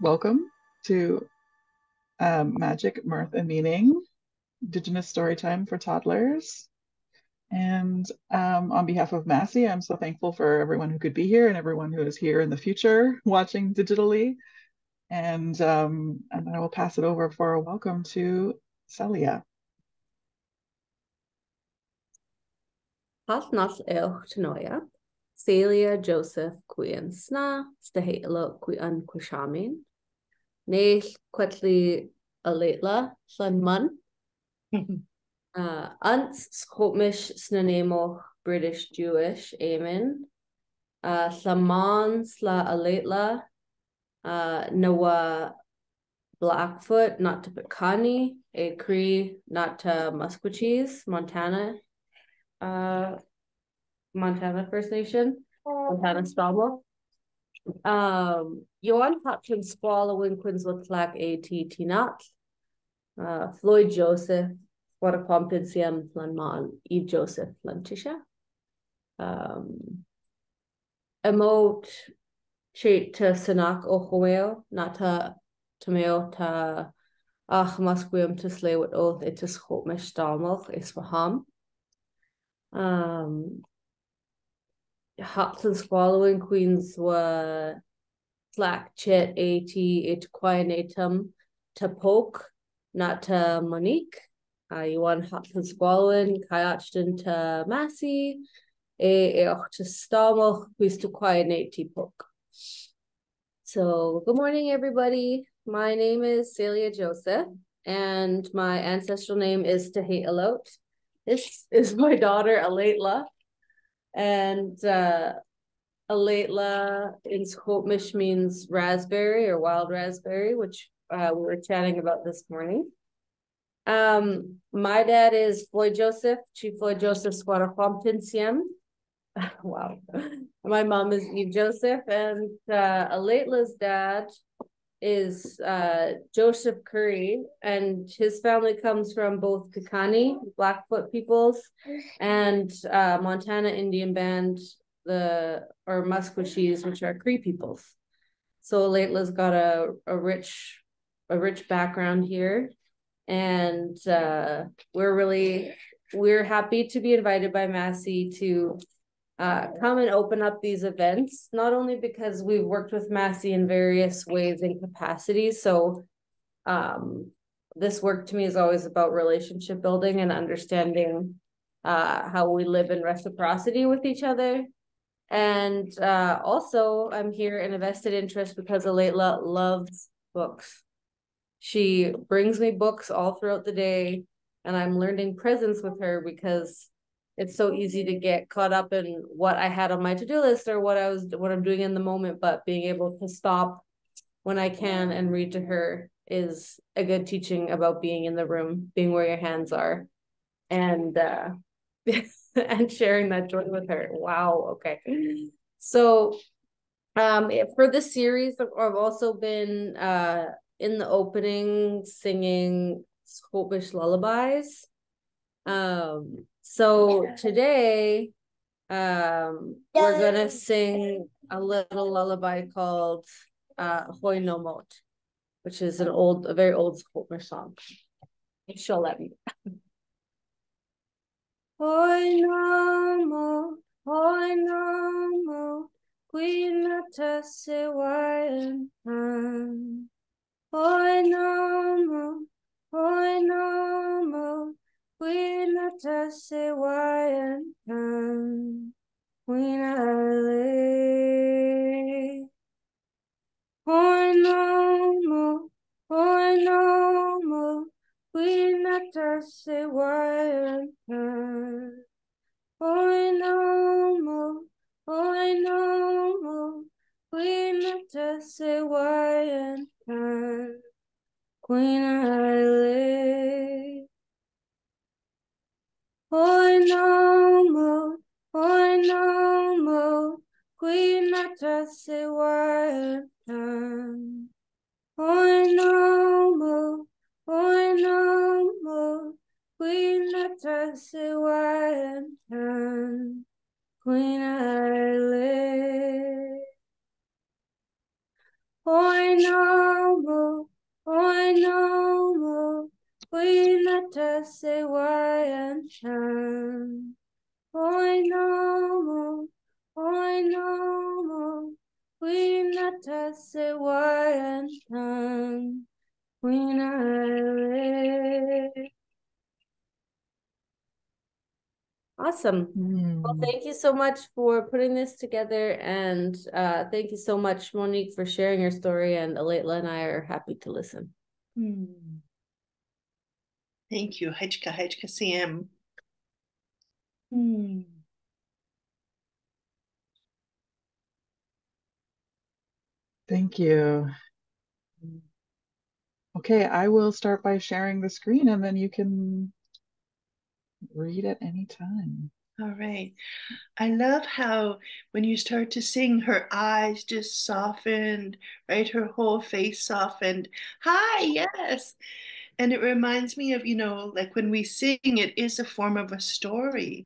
Welcome to Magic, Mirth, and Meaning, Indigenous Storytime for Toddlers. And on behalf of Massy, I'm so thankful for everyone who could be here and everyone who is here in the future watching digitally. And I will pass it over for a welcome to Celia. Halfnacht Tanoia, Celia Joseph Queen Sna, Stahelo Queen Quishamin, Ne Quetli Aletla, Llanman, Ants Scottish Snanemo British Jewish, Amen, Llaman Sla Aletla, Nawa Blackfoot, not to Pecani, A Cree, not to Musquecheese, Montana. Montana First Nation, Montana Stamo. Johan Hopkins Squall Winquins with Flack A.T. Tinat. Floyd Joseph, Wadaquampincium Lanman, E. Joseph Lantisha. Emote Chait to Sanak Ohoeo, Nata Tomeo ta Ach Musquium to slay with oath, it is Hopmish Dalmoch, Isfaham. Hops and swallowing queens were flack chit at it quienatum to poke, not to Monique. You want hops and swallowing, kayachton to Massy, to stamoch, quiz to quienate poke. So good morning, everybody. My name is Celia Joseph, and my ancestral name is Tahit Alot. This is my daughter, Aletla. And Aletla in Squamish means raspberry or wild raspberry, which we were chatting about this morning. My dad is Floyd Joseph, Chief Floyd Joseph Squattaquamptinsiem. Wow. My mom is Eve Joseph, and Aletla's dad is Joseph Curry, and his family comes from both Picani, Blackfoot peoples, and Montana Indian Band, or Musquecheese, which are Cree peoples. So Aletla's got a rich background here, and we're happy to be invited by Massy to come and open up these events, not only because we've worked with Massy in various ways and capacities. So this work to me is always about relationship building and understanding how we live in reciprocity with each other. And also I'm here in a vested interest because Aletla loves books. She brings me books all throughout the day, and I'm learning presence with her because it's so easy to get caught up in what I had on my to-do list or what I'm doing in the moment, but being able to stop when I can and read to her is a good teaching about being in the room, being where your hands are, and and sharing that joy with her. Wow. Okay. So for this series, I've also been in the opening singing Scottish lullabies. So today, we're gonna sing a little lullaby called Hoy No Mot, which is a very old Scottish song. If she'll let me. Hoy no mo, Queen Atase Wayan. Hoy no mo, Queen Atase Wayan. Queen Ale. Hoy no mo, Queen Atase Wayan. Hoy no mo, Queen Atase Wayan. Queen Ale. Hoy no mo, Queen Atase Wayan. Hoy no mo, Queen Atase Wayan. Queen Ale. Hoy no Poignant. Poignant. Poignant. Awesome. Well, thank you so much for putting this together, and thank you so much, Monique, for sharing your story, and Aletla and I are happy to listen. Thank you. Nipakosêyimon. Thank you. Okay, I will start by sharing the screen and then you can read at any time. All right. I love how when you start to sing, her eyes just softened, right? Her whole face softened. Hi, yes. And it reminds me of, like when we sing, it is a form of a story.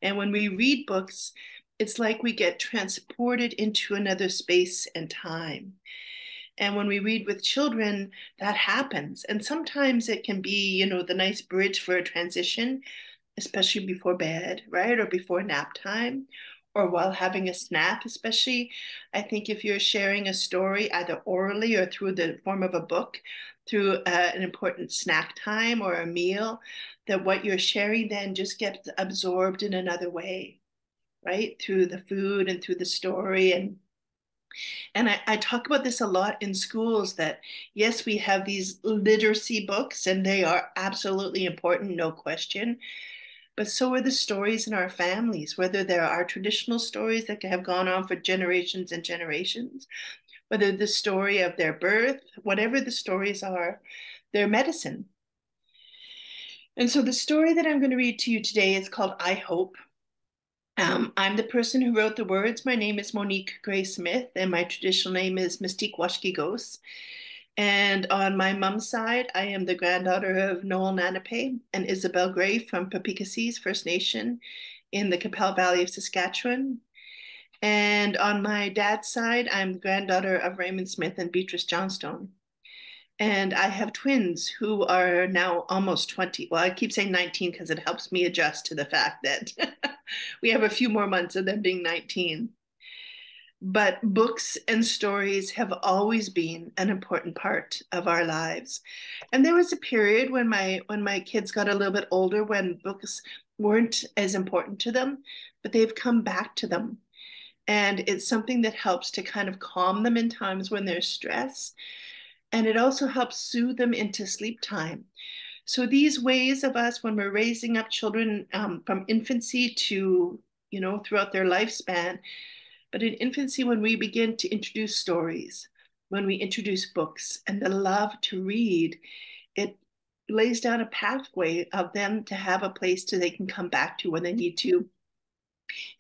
And when we read books, it's like we get transported into another space and time. And when we read with children, that happens. And sometimes it can be, the nice bridge for a transition, especially before bed, right? Or before nap time, or while having a snack, especially. I think if you're sharing a story, either orally or through the form of a book, through an important snack time or a meal, that what you're sharing then just gets absorbed in another way, right? Through the food and through the story. And I talk about this a lot in schools that, yes, we have these literacy books and they are absolutely important, no question. But so are the stories in our families, whether there are traditional stories that have gone on for generations and generations, whether the story of their birth, whatever the stories are, they're medicine. And so the story that I'm going to read to you today is called I Hope. I'm the person who wrote the words. My name is Monique Gray Smith, and my traditional name is Mystique Washkigos. And on my mom's side, I am the granddaughter of Noel Nanape and Isabel Gray from Papikassis First Nation in the Capel Valley of Saskatchewan. And on my dad's side, I'm the granddaughter of Raymond Smith and Beatrice Johnstone. And I have twins who are now almost 20. Well, I keep saying 19 because it helps me adjust to the fact that we have a few more months of them being 19. But books and stories have always been an important part of our lives. And there was a period when my kids got a little bit older when books weren't as important to them, but they've come back to them. And it's something that helps to kind of calm them in times when there's stress. And it also helps soothe them into sleep time. So these ways of us, when we're raising up children from infancy to, throughout their lifespan, but in infancy, when we begin to introduce stories, when we introduce books and the love to read, it lays down a pathway of them to have a place to they can come back to when they need to,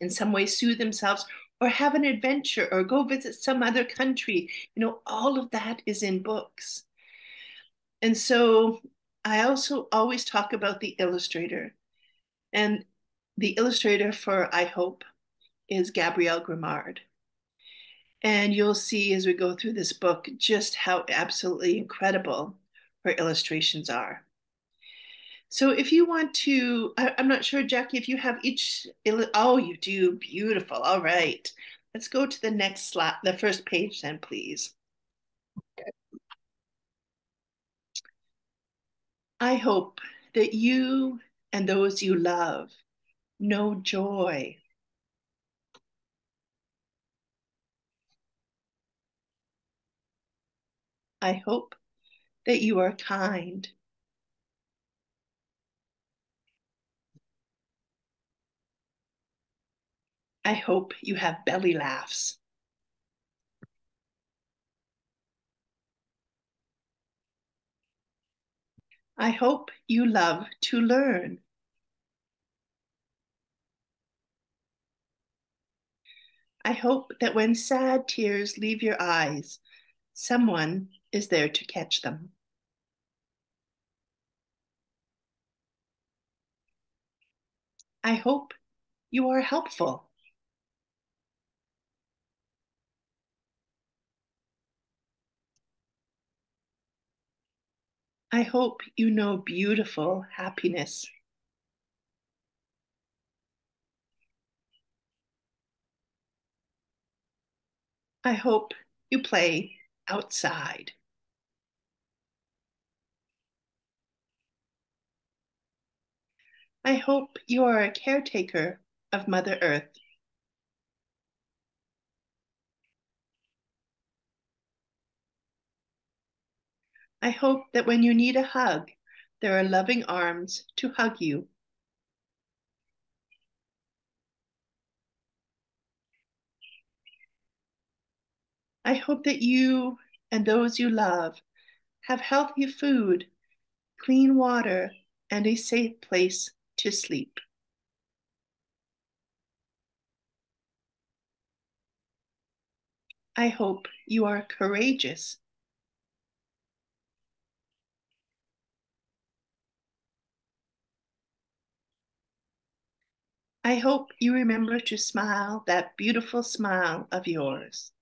in some way, soothe themselves or have an adventure or go visit some other country. All of that is in books. And so I also always talk about the illustrator. And the illustrator for I Hope is Gabrielle Grimard. And you'll see as we go through this book just how absolutely incredible her illustrations are. So if you want to, I'm not sure, Jackie, if you have each, oh, you do, beautiful. All right. Let's go to the next slide, the first page then, please. Okay. I hope that you and those you love know joy. I hope that you are kind. I hope you have belly laughs. I hope you love to learn. I hope that when sad tears leave your eyes, someone is there to catch them. I hope you are helpful. I hope you know beautiful happiness. I hope you play outside. I hope you are a caretaker of Mother Earth. I hope that when you need a hug, there are loving arms to hug you. I hope that you and those you love have healthy food, clean water, and a safe place to sleep. I hope you are courageous. I hope you remember to smile that beautiful smile of yours.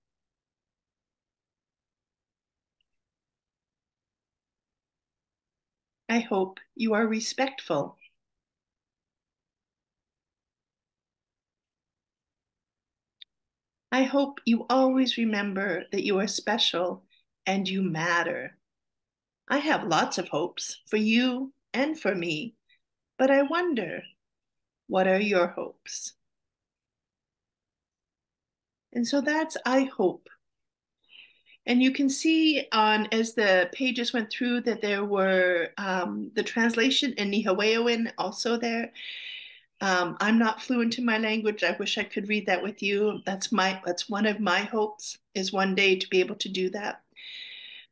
I hope you are respectful. I hope you always remember that you are special and you matter. I have lots of hopes for you and for me, but I wonder, what are your hopes? And so that's I hope. And you can see on as the pages went through that there were the translation in Nihaweowen also there. I'm not fluent in my language. I wish I could read that with you. That's one of my hopes, is one day to be able to do that.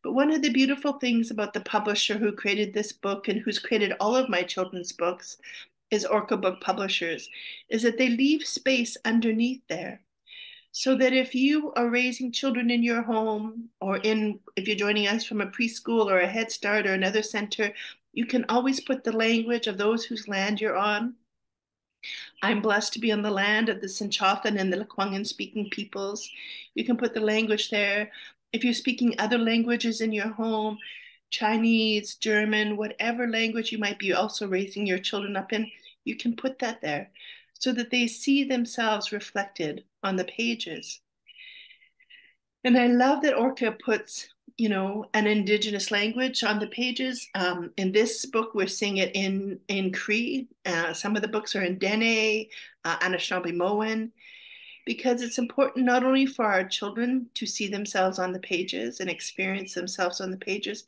But one of the beautiful things about the publisher who created this book and who's created all of my children's books is Orca Book Publishers, is that they leave space underneath there. So that if you are raising children in your home, or if you're joining us from a preschool or a Head Start or another center, you can always put the language of those whose land you're on. I'm blessed to be on the land of the Sinchothan and the Lekwungen speaking peoples. You can put the language there. If you're speaking other languages in your home, Chinese, German, whatever language you might be also raising your children up in, you can put that there so that they see themselves reflected on the pages. And I love that Orca puts, an Indigenous language on the pages. In this book, we're seeing it in Cree. Some of the books are in Dene, Anishinaabe because it's important not only for our children to see themselves on the pages and experience themselves on the pages,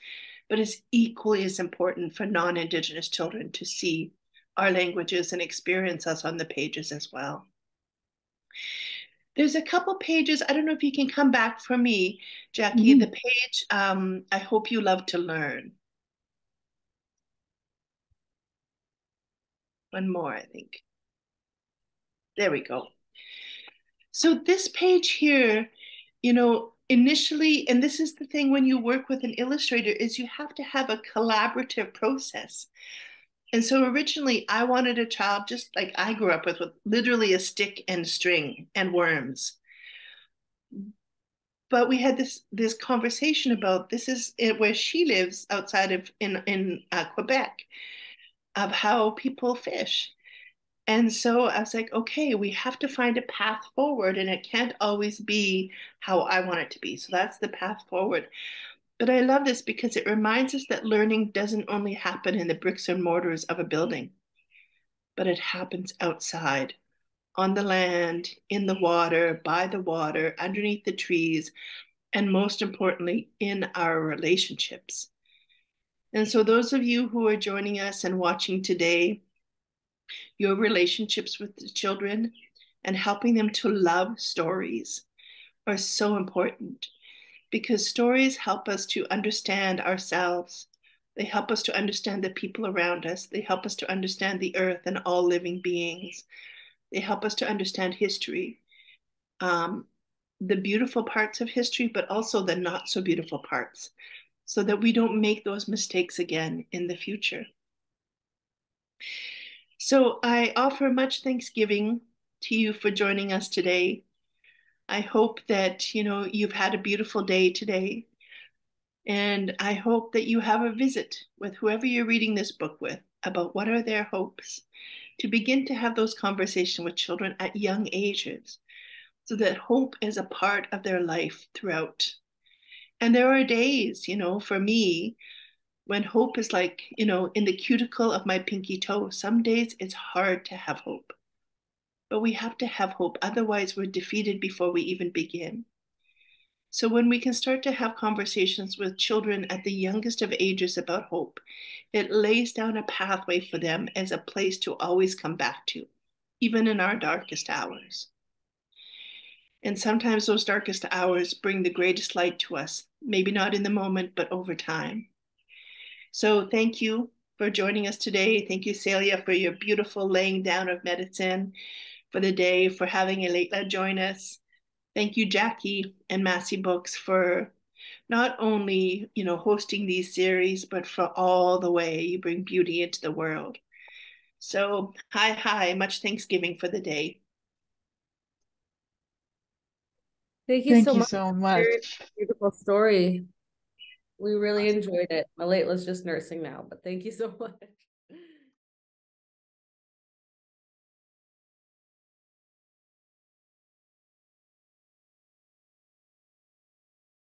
but it's equally as important for non-Indigenous children to see our languages and experience us on the pages as well. There's a couple pages. I don't know if you can come back for me, Jackie. Mhm. The page, I hope you love to learn. One more, I think. There we go. So this page here, initially, and this is the thing when you work with an illustrator, is you have to have a collaborative process. And so originally I wanted a child just like I grew up with literally a stick and string and worms. But we had this conversation about this is where she lives outside of in Quebec, of how people fish. And so I was like, okay, we have to find a path forward, and it can't always be how I want it to be. So that's the path forward. But I love this because it reminds us that learning doesn't only happen in the bricks and mortars of a building, but it happens outside, on the land, in the water, by the water, underneath the trees, and most importantly, in our relationships. And so those of you who are joining us and watching today, your relationships with the children and helping them to love stories are so important, because stories help us to understand ourselves. They help us to understand the people around us. They help us to understand the earth and all living beings. They help us to understand history, the beautiful parts of history, but also the not so beautiful parts, so that we don't make those mistakes again in the future. So I offer much thanksgiving to you for joining us today. I hope that you've had a beautiful day today. And I hope that you have a visit with whoever you're reading this book with about what are their hopes, to begin to have those conversations with children at young ages so that hope is a part of their life throughout. And there are days, for me, when hope is like, in the cuticle of my pinky toe. Some days it's hard to have hope, but we have to have hope. Otherwise, we're defeated before we even begin. So when we can start to have conversations with children at the youngest of ages about hope, it lays down a pathway for them as a place to always come back to, even in our darkest hours. And sometimes those darkest hours bring the greatest light to us, maybe not in the moment, but over time. So thank you for joining us today. Thank you, Celia, for your beautiful laying down of medicine for the day, for having Eletla join us. Thank you, Jackie and Massy Books, for not only, hosting these series, but for all the way you bring beauty into the world. So, hi, much Thanksgiving for the day. Thank you Thank so you much. so Very much. beautiful story. We really enjoyed it. My Layla's just nursing now, but thank you so much.